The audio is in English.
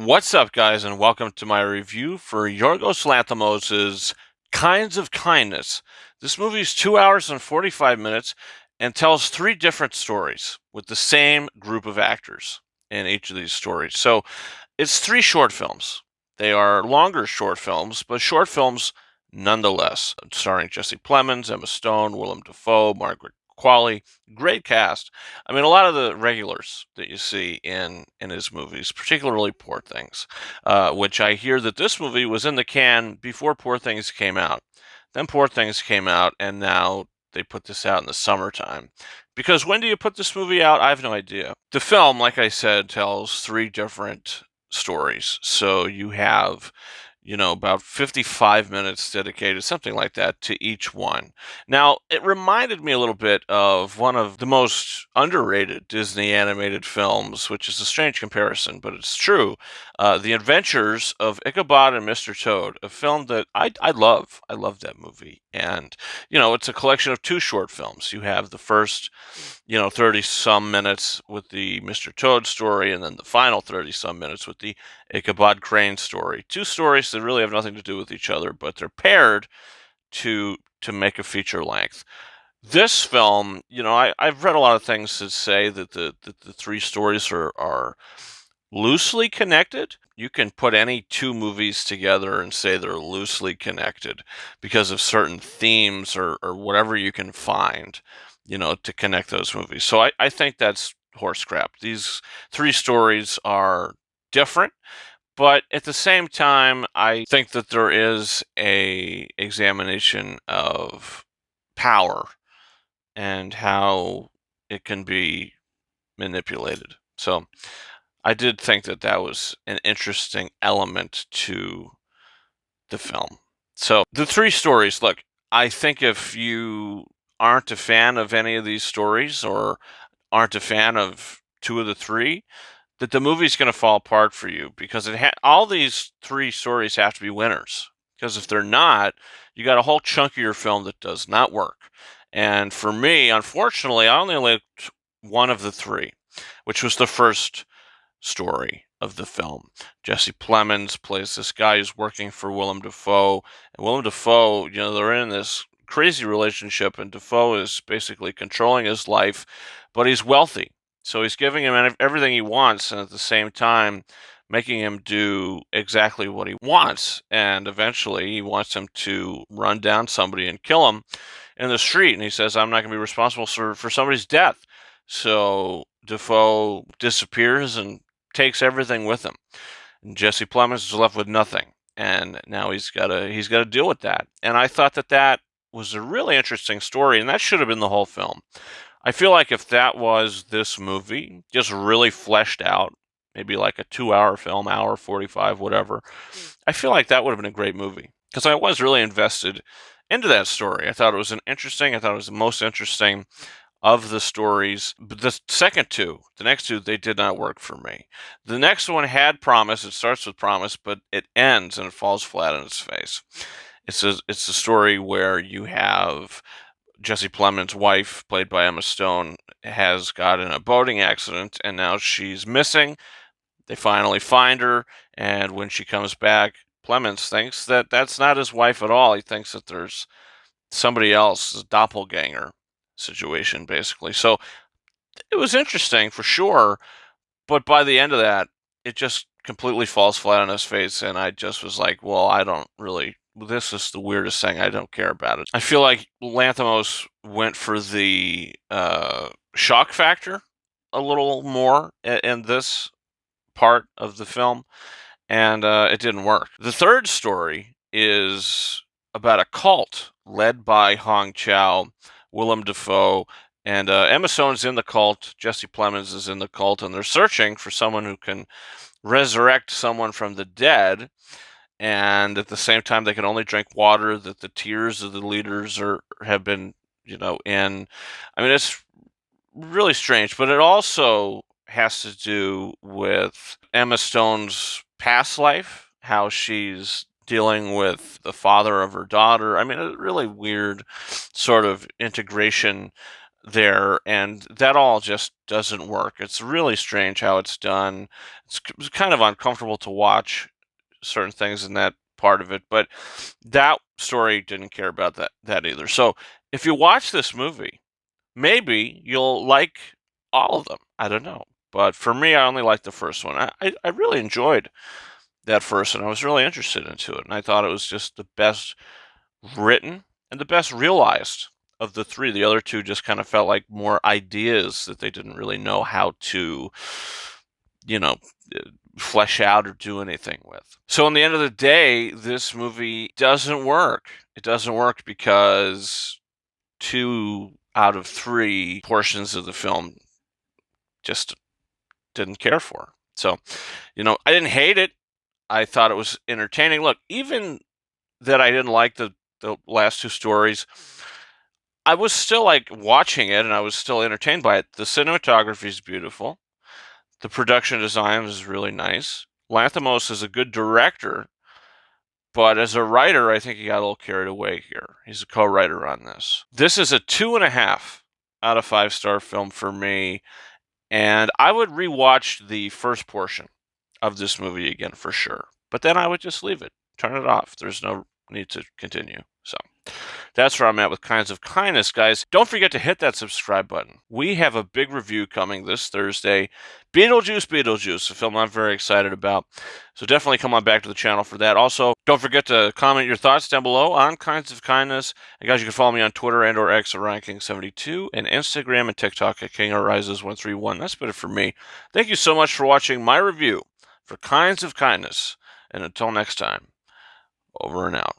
What's up, guys, and welcome to my review for Yorgos Lanthimos' Kinds of Kindness. This movie is 2 hours and 45 minutes and tells three different stories with the same group of actors in each of these stories. So it's three short films. They are longer short films, but short films nonetheless, starring Jesse Plemons, Emma Stone, Willem Dafoe, Margaret Qualley. Great cast. I mean, a lot of the regulars that you see in his movies, particularly Poor Things, which I hear that this movie was in the can before Poor Things came out. Then Poor Things came out, and now they put this out in the summertime. Because when do you put this movie out? I have no idea. The film, like I said, tells three different stories. So you have, about 55 minutes dedicated, something like that, to each one. Now, it reminded me a little bit of one of the most underrated Disney animated films, which is a strange comparison, but it's true. The Adventures of Ichabod and Mr. Toad, a film that I love. I love that movie. And, it's a collection of two short films. You have the first 30 some minutes with the Mr. Toad story, and then the final 30 some minutes with the Ichabod Crane story. Two stories that really have nothing to do with each other, but they're paired to make a feature length. This film, I've read a lot of things that say that the three stories are loosely connected. You can put any two movies together and say they're loosely connected because of certain themes or whatever you can find, to connect those movies. So I think that's horse crap. These three stories are different, but at the same time, I think that there is a examination of power and how it can be manipulated. So I did think that that was an interesting element to the film. So the three stories, look, I think if you aren't a fan of any of these stories or aren't a fan of two of the three, that the movie's going to fall apart for you because all these three stories have to be winners. Because if they're not, you got a whole chunk of your film that does not work. And for me, unfortunately, I only liked one of the three, which was the first story of the film. Jesse Plemons plays this guy who's working for Willem Dafoe. And Willem Dafoe, they're in this crazy relationship, and Dafoe is basically controlling his life, but he's wealthy. So he's giving him everything he wants, and at the same time, making him do exactly what he wants. And eventually, he wants him to run down somebody and kill him in the street. And he says, I'm not going to be responsible for somebody's death. So Dafoe disappears and takes everything with him. And Jesse Plemons is left with nothing. And now he's got to deal with that. And I thought that was a really interesting story, and that should have been the whole film. I feel like if that was this movie, just really fleshed out, maybe like a 2-hour film, hour 45, whatever, I feel like that would have been a great movie because I was really invested into that story. I thought it was I thought it was the most interesting of the stories. But the next two, they did not work for me. The next one had promise. It starts with promise, but it ends and it falls flat on its face. It's a story where you have Jesse Plemons' wife, played by Emma Stone, has got in a boating accident, and now she's missing. They finally find her, and when she comes back, Plemons thinks that that's not his wife at all. He thinks that there's somebody else, a doppelganger situation, basically. So it was interesting for sure, but by the end of that, it just completely falls flat on his face, and I just was like, well, I don't really. This is the weirdest thing. I don't care about it. I feel like Lanthimos went for the shock factor a little more in this part of the film, and it didn't work. The third story is about a cult led by Hong Chow, Willem Dafoe, and Emma Stone's in the cult. Jesse Plemons is in the cult, and they're searching for someone who can resurrect someone from the dead. And at the same time, they can only drink water that the tears of the leaders have been, in. I mean, it's really strange, but it also has to do with Emma Stone's past life, how she's dealing with the father of her daughter. I mean, a really weird sort of integration there, and that all just doesn't work. It's really strange how it's done. It's kind of uncomfortable to watch certain things in that part of it, but that story didn't care about that either. So if you watch this movie, maybe you'll like all of them. I don't know. But for me, I only liked the first one. I really enjoyed that first one. I was really interested into it, and I thought it was just the best written and the best realized of the three. The other two just kind of felt like more ideas that they didn't really know how to, you know, flesh out or do anything with. So, in the end of the day, this movie doesn't work. It doesn't work because 2 out of 3 portions of the film just didn't care for. So, I didn't hate it. I thought it was entertaining. Look, even that I didn't like the last 2 stories, I was still like watching it and I was still entertained by it. The cinematography is beautiful. The production design is really nice. Lanthimos is a good director, but as a writer, I think he got a little carried away here. He's a co-writer on this. This is a 2.5 out of 5-star film for me, and I would rewatch the first portion of this movie again for sure. But then I would just leave it, turn it off. There's no need to continue. So that's where I'm at with Kinds of Kindness, guys. Don't forget to hit that subscribe button. We have a big review coming this Thursday. Beetlejuice, a film I'm very excited about. So definitely come on back to the channel for that. Also, don't forget to comment your thoughts down below on Kinds of Kindness. And guys, you can follow me on Twitter and or X at RyanKing72 and Instagram and TikTok at KingArises131. That's about it for me. Thank you so much for watching my review for Kinds of Kindness. And until next time, over and out.